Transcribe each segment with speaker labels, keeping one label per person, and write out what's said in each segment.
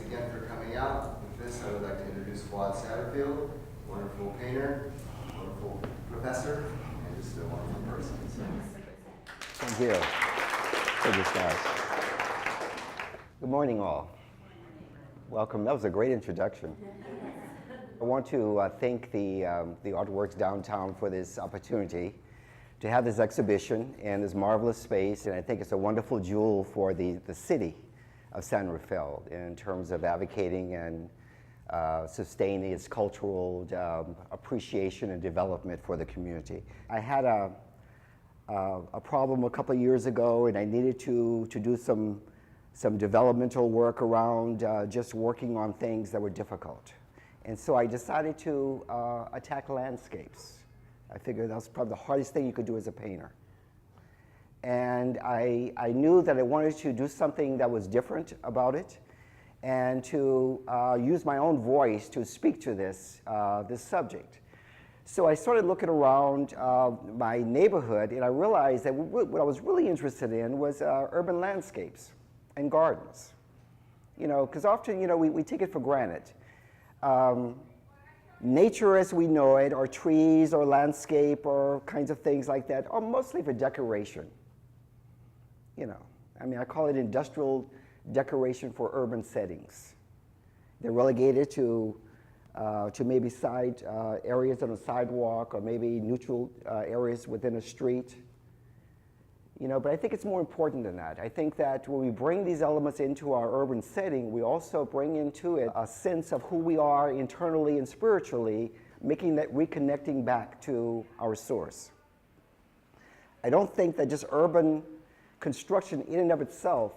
Speaker 1: again for coming out. With this, I would like to introduce Foad, wonderful painter, wonderful professor, and just a wonderful person. So.
Speaker 2: Thank you. Thank you, guys. Good morning, all. Welcome. That was a great introduction. I want to thank the Artworks Downtown for this opportunity to have this exhibition in this marvelous space, and I think it's a wonderful jewel for the city of San Rafael in terms of advocating and sustaining its cultural appreciation and development for the community. I had a problem a couple of years ago, and I needed to do some developmental work around just working on things that were difficult. And so I decided to attack landscapes. I figured that was probably the hardest thing you could do as a painter. And I knew that I wanted to do something that was different about it and to use my own voice to speak to this subject. So I started looking around my neighborhood, and I realized that what I was really interested in was urban landscapes and gardens. You know, because often, you know, we take it for granted. Nature as we know it, or trees, or landscape, or kinds of things like that, are mostly for decoration. You know, I mean, I call it industrial decoration for urban settings. They're relegated to maybe side areas on a sidewalk, or maybe neutral areas within a street. You know, but I think it's more important than that. I think that when we bring these elements into our urban setting, we also bring into it a sense of who we are internally and spiritually, making that reconnecting back to our source. I don't think that just urban construction in and of itself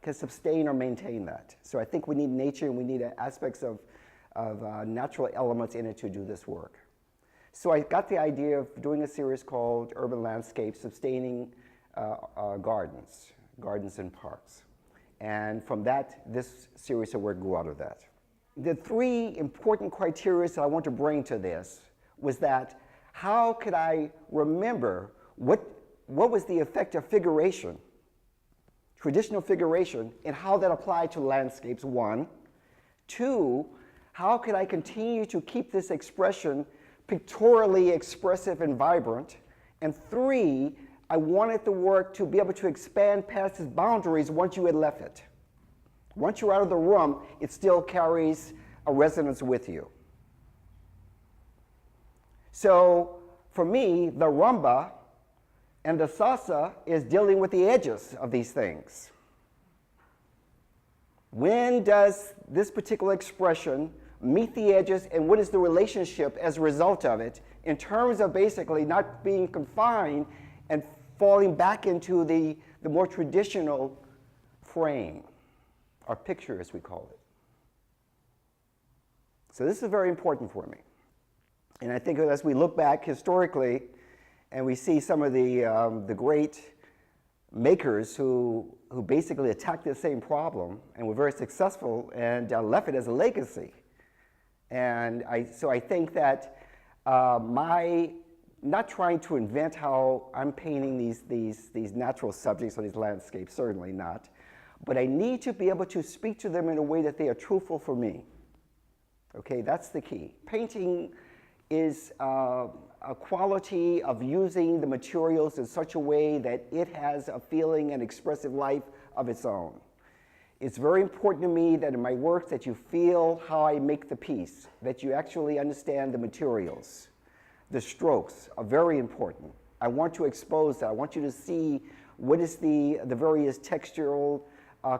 Speaker 2: can sustain or maintain that. So I think we need nature, and we need aspects of natural elements in it to do this work. So I got the idea of doing a series called Urban Landscapes, Sustaining Gardens and Parks. And from that, this series of work grew out of that. The three important criteria that I want to bring to this was that how could I remember what was the effect of figuration, traditional figuration, and how that applied to landscapes, one. Two, how could I continue to keep this expression pictorially expressive and vibrant? And three, I wanted the work to be able to expand past its boundaries once you had left it. Once you're out of the room, it still carries a resonance with you. So for me, the rumba and the salsa is dealing with the edges of these things. When does this particular expression meet the edges, and what is the relationship as a result of it in terms of basically not being confined and falling back into the more traditional frame, or picture as we call it. So this is very important for me. And I think as we look back historically and we see some of the great makers who basically attacked the same problem and were very successful and left it as a legacy. And so I think that not trying to invent how I'm painting these natural subjects or these landscapes, certainly not, but I need to be able to speak to them in a way that they are truthful for me. Okay, that's the key. Painting is a quality of using the materials in such a way that it has a feeling and expressive life of its own. It's very important to me that in my work that you feel how I make the piece, that you actually understand the materials. The strokes are very important. I want to expose that. I want you to see what is the various textural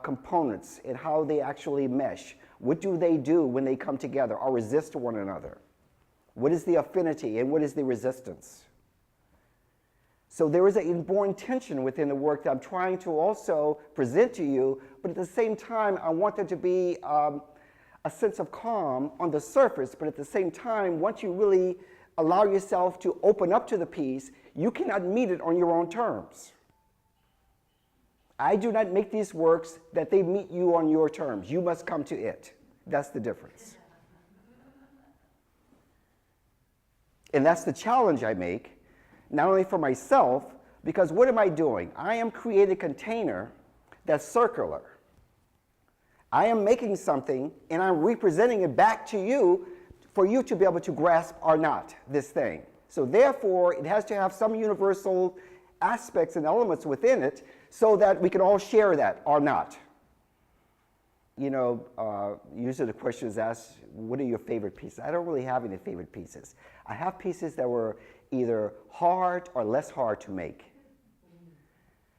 Speaker 2: components and how they actually mesh. What do they do when they come together or resist one another? What is the affinity and what is the resistance? So there is an inborn tension within the work that I'm trying to also present to you, but at the same time, I want there to be a sense of calm on the surface, but at the same time, once you really allow yourself to open up to the piece, you cannot meet it on your own terms. I do not make these works that they meet you on your terms. You must come to it. That's the difference. And that's the challenge I make, not only for myself, because what am I doing? I am creating a container that's circular. I am making something and I'm representing it back to you for you to be able to grasp or not this thing. So therefore, it has to have some universal aspects and elements within it so that we can all share that or not. You know, usually the question is asked, what are your favorite pieces? I don't really have any favorite pieces. I have pieces that were either hard or less hard to make.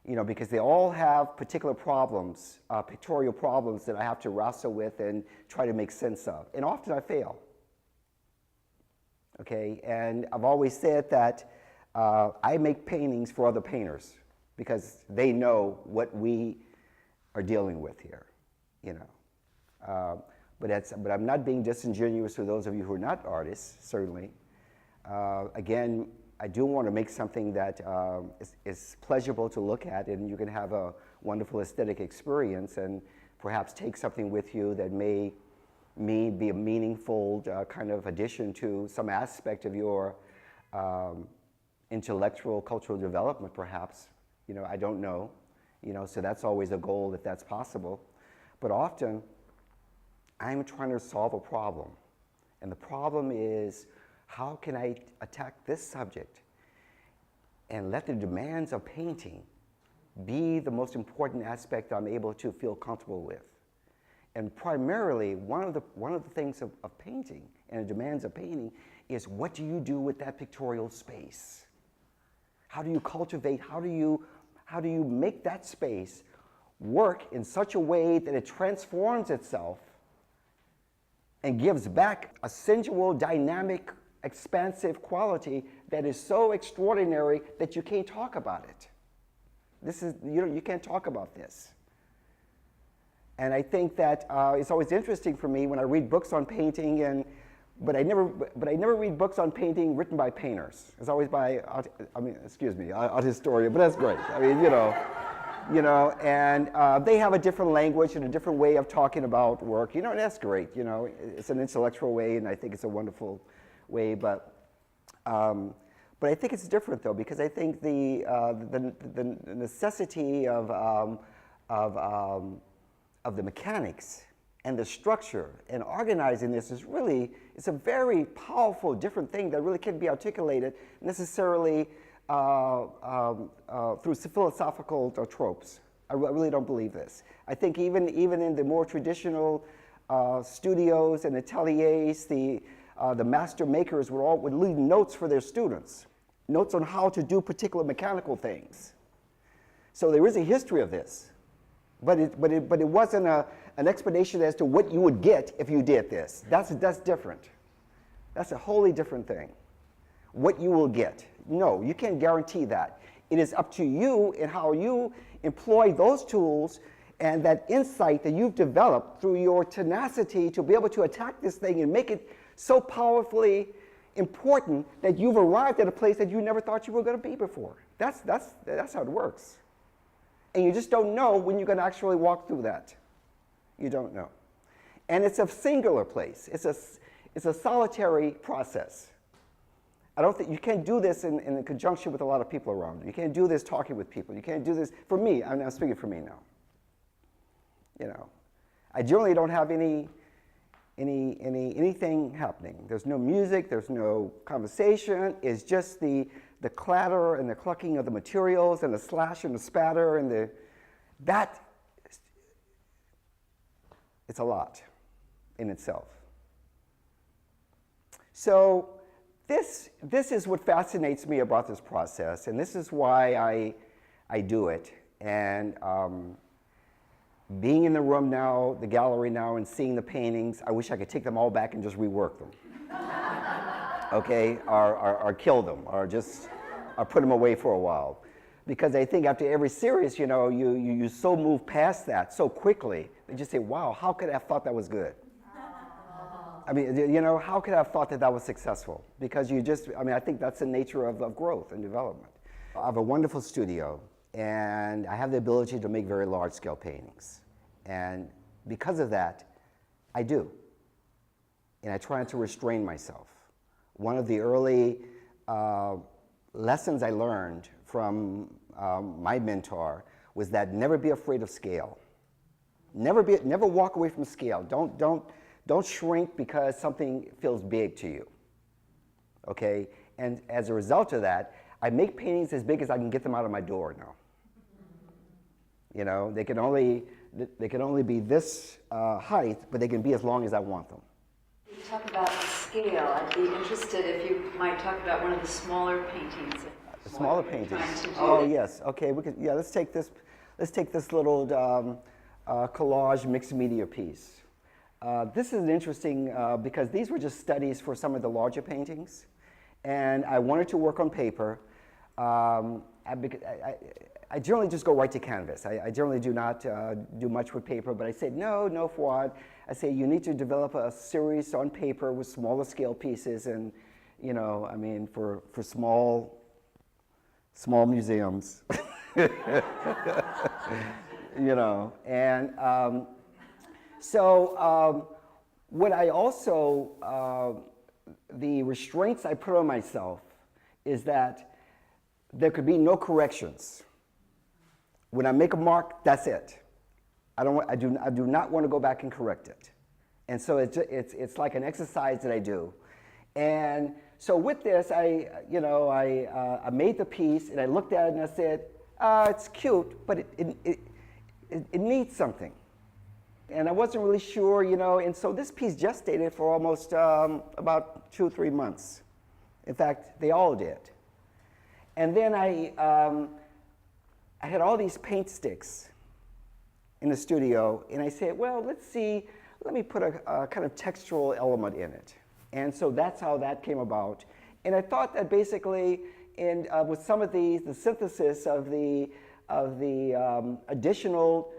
Speaker 2: You know, because they all have particular problems, pictorial problems that I have to wrestle with and try to make sense of. And often I fail. Okay, and I've always said that I make paintings for other painters because they know what we are dealing with here, you know. But I'm not being disingenuous to those of you who are not artists, certainly. Again, I do want to make something that is pleasurable to look at, and you can have a wonderful aesthetic experience and perhaps take something with you that may be a meaningful kind of addition to some aspect of your intellectual, cultural development, perhaps. You know, I don't know. You know, so that's always a goal if that's possible. But often, I'm trying to solve a problem. And the problem is, how can I attack this subject and let the demands of painting be the most important aspect I'm able to feel comfortable with? And primarily, one of the things of painting and the demands of painting is, what do you do with that pictorial space? How do you cultivate, how do you make that space work in such a way that it transforms itself and gives back a sensual, dynamic, expansive quality that is so extraordinary that you can't talk about it. You can't talk about this. And I think that it's always interesting for me when I read books on painting, but I never read books on painting written by painters. It's always by, art historian, but that's great. I mean, and they have a different language and a different way of talking about work. You know, and that's great. You know, it's an intellectual way, and I think it's a wonderful way. But I think it's different though, because I think the necessity of the mechanics and the structure and organizing this is really, it's a very powerful, different thing that really can't be articulated necessarily through philosophical tropes. I really don't believe this. I think even in the more traditional studios and ateliers, the master makers would leave notes for their students, notes on how to do particular mechanical things. So there is a history of this, but it wasn't an explanation as to what you would get if you did this. That's different. That's a wholly different thing. What you will get. No, you can't guarantee that. It is up to you and how you employ those tools and that insight that you've developed through your tenacity to be able to attack this thing and make it so powerfully important that you've arrived at a place that you never thought you were going to be before. That's how it works. And you just don't know when you're going to actually walk through that. You don't know. And it's a singular place. It's a solitary process. I don't think you can't do this in conjunction with a lot of people around you. You can't do this talking with people. You can't do this for me. I'm speaking for me now. You know, I generally don't have anything happening. There's no music. There's no conversation. It's just the clatter and the clucking of the materials and the slash and the spatter and it's a lot in itself. So this is what fascinates me about this process, and this is why I do it. And being in the room now, the gallery now, and seeing the paintings, I wish I could take them all back and just rework them. Okay, or kill them, or put them away for a while. Because I think after every series, you know, you so move past that so quickly, they just say, wow, how could I have thought that was good? I mean, you know, how could I have thought that was successful? Because I think that's the nature of growth and development. I have a wonderful studio, and I have the ability to make very large-scale paintings. And because of that, I do. And I try to restrain myself. One of the early lessons I learned from my mentor was that never be afraid of scale. Never walk away from scale. Don't shrink because something feels big to you. Okay? And as a result of that, I make paintings as big as I can get them out of my door now. You know, they can only be this height, but they can be as long as I want them.
Speaker 3: You talk about scale. I'd be interested if you might talk about one of the smaller paintings.
Speaker 2: The smaller paintings.
Speaker 3: Oh
Speaker 2: yes. Okay. Let's take this. Let's take this little collage mixed media piece. This is interesting because these were just studies for some of the larger paintings, and I wanted to work on paper. I generally just go right to canvas. I generally do not do much with paper, but I said, no, Fuad. I say, you need to develop a series on paper with smaller scale pieces and, you know, I mean, for small museums. You know, and what I also, the restraints I put on myself is that there could be no corrections. When I make a mark, that's it. I do not want to go back and correct it. And so it's like an exercise that I do. And so with this, I made the piece and I looked at it and I said, it's cute, but it needs something. And I wasn't really sure, you know, and so this piece gestated for almost about 2-3 months. In fact, they all did. And then I had all these paint sticks in the studio, and I said, well, let me put a kind of textural element in it. And so that's how that came about. And I thought that basically, with some of the synthesis of the additional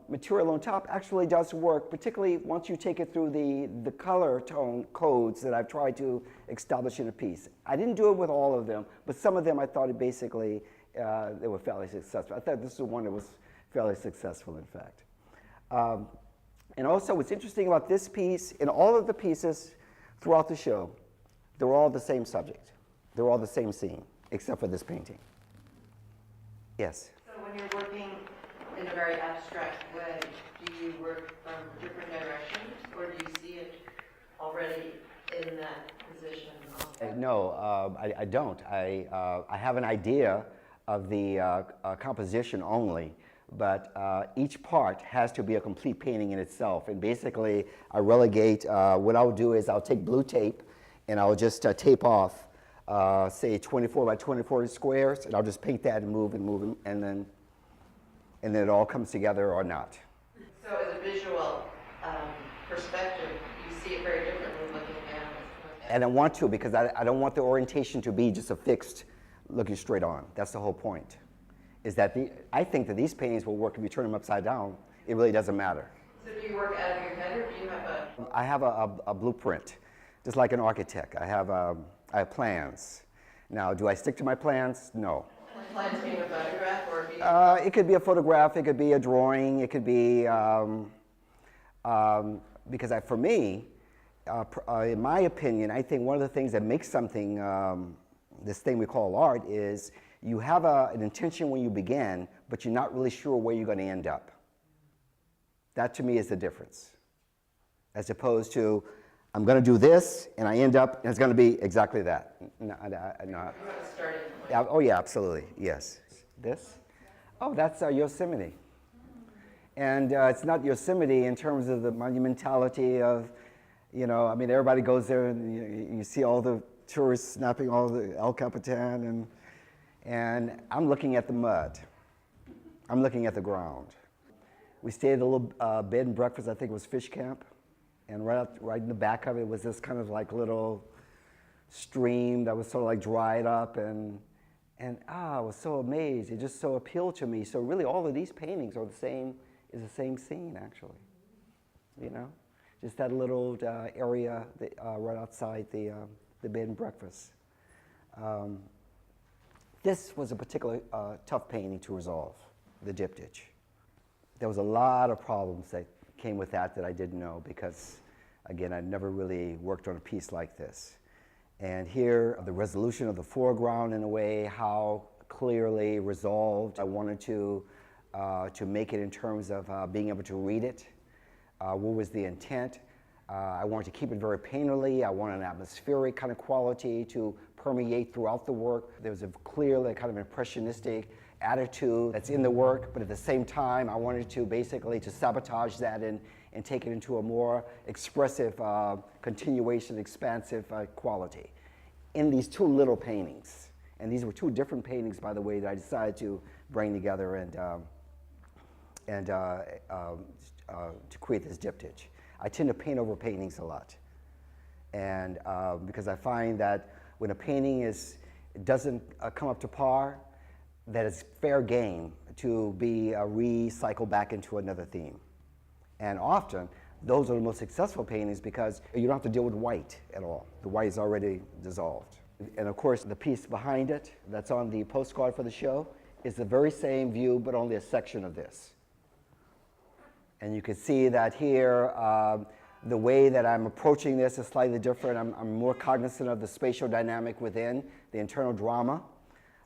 Speaker 2: material on top actually does work, particularly once you take it through the color tone codes that I've tried to establish in a piece. I didn't do it with all of them, but some of them I thought they were fairly successful. I thought this was one that was fairly successful, in fact. And also what's interesting about this piece, in all of the pieces throughout the show, they're all the same subject. They're all the same scene, except for this painting. Yes?
Speaker 4: So when you're working in a very abstract way, do you work from different directions, or do you see it already in that position?
Speaker 2: No, I don't. I have an idea of the composition only, but each part has to be a complete painting in itself. And basically, I relegate, what I'll do is I'll take blue tape and I'll just tape off, say 24 by 24 squares, and I'll just paint that and move, and then it all comes together or not.
Speaker 4: So as a visual perspective, you see it very differently looking down.
Speaker 2: And I want to, because I don't want the orientation to be just a fixed looking straight on. That's the whole point. Is that I think that these paintings will work if you turn them upside down. It really doesn't matter.
Speaker 4: So do you work out of your head, or do you have a...
Speaker 2: I have a blueprint, just like an architect. I have plans. Now, do I stick to my plans? No.
Speaker 4: Plans being a photograph, or being...
Speaker 2: It could be a photograph, it could be a drawing, it could be, because for me, in my opinion, I think one of the things that makes something, this thing we call art, is you have an intention when you begin, but you're not really sure where you're going to end up. That to me is the difference. As opposed to, I'm going to do this, and I end up, and it's going to be exactly that. No, oh yeah, absolutely, yes. This? Oh, that's Yosemite. And it's not Yosemite in terms of the monumentality of, you know, I mean, everybody goes there and you see all the tourists snapping all the El Capitan, and I'm looking at the mud. I'm looking at the ground. We stayed at a little bed and breakfast, I think it was Fish Camp, and right in the back of it was this kind of like little stream that was sort of like dried up, and I was so amazed. It just so appealed to me. So really all of these paintings are the same scene, actually, you know? Just that little area right outside the bed and breakfast. This was a particularly tough painting to resolve, the diptych. There was a lot of problems that came with that I didn't know because, again, I'd never really worked on a piece like this. And here, the resolution of the foreground in a way, how clearly resolved. I wanted to to make it in terms of being able to read it. What was the intent? I wanted to keep it very painterly. I wanted an atmospheric kind of quality to permeate throughout the work. There was a clearly kind of impressionistic attitude that's in the work, but at the same time, I wanted to basically to sabotage that and take it into a more expressive, continuation, expansive quality in these two little paintings. And these were two different paintings, by the way, that I decided to bring together and to create this diptych. I tend to paint over paintings a lot, and because I find that when a painting doesn't come up to par, that it's fair game to be recycled back into another theme. And often, those are the most successful paintings because you don't have to deal with white at all. The white is already dissolved. And of course, the piece behind it that's on the postcard for the show is the very same view, but only a section of this. And you can see that here, the way that I'm approaching this is slightly different. I'm more cognizant of the spatial dynamic within, the internal drama.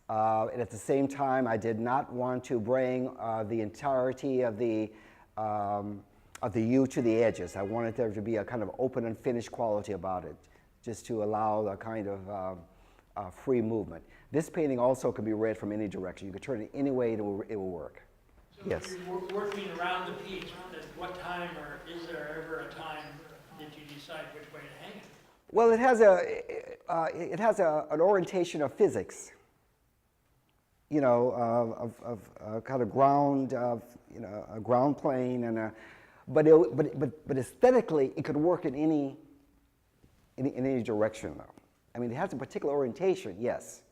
Speaker 2: And at the same time, I did not want to bring the entirety of the U to the edges. I wanted there to be a kind of open and finished quality about it, just to allow a kind of free movement. This painting also can be read from any direction. You can turn it any way, it will work.
Speaker 5: So
Speaker 2: Yes.
Speaker 5: if you're working around the piece, at what time, or is there ever a time that you decide which way to hang it?
Speaker 2: Well, it has an orientation of physics, you know, of kind of ground, a ground plane, and but aesthetically, it could work in any direction, though. I mean, it has a particular orientation, yes.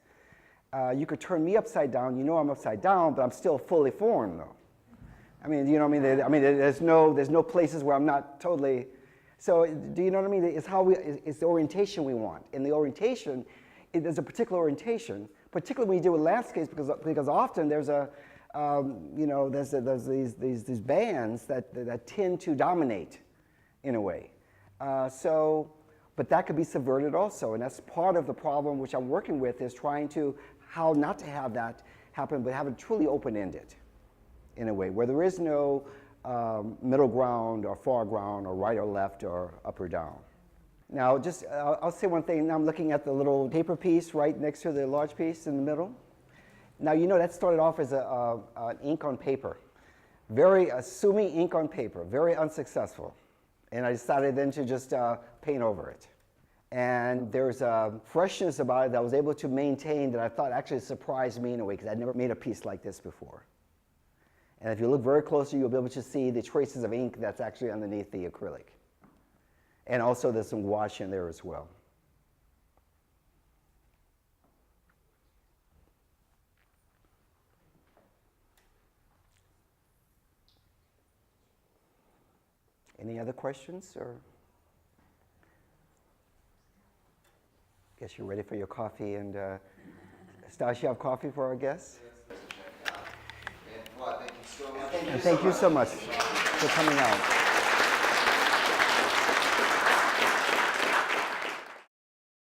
Speaker 2: You could turn me upside down. You know I'm upside down, but I'm still fully formed, though. I mean, you know what I mean? There's no places where I'm not totally. So, do you know what I mean? It's the orientation we want. In the orientation, there's a particular orientation, particularly when you deal with landscapes, because often there's there's these bands that tend to dominate, in a way. But that could be subverted also, and that's part of the problem which I'm working with, is trying to how not to have that happen, but have it truly open-ended, in a way, where there is no middle ground or foreground or right or left or up or down. Now, I'll say one thing. Now I'm looking at the little paper piece right next to the large piece in the middle. Now, you know, that started off as an ink on paper, very Sumi ink on paper, very unsuccessful. And I decided then to just paint over it. And there's a freshness about it that I was able to maintain that I thought actually surprised me in a way, because I'd never made a piece like this before. And if you look very closely, you'll be able to see the traces of ink that's actually underneath the acrylic. And also there's some gouache in there as well. Any other questions, or? Guess you're ready for your coffee, and Stas, you have coffee for our guests?
Speaker 1: Yes, and Foad, thank you so much.
Speaker 2: And thank you so much for coming out.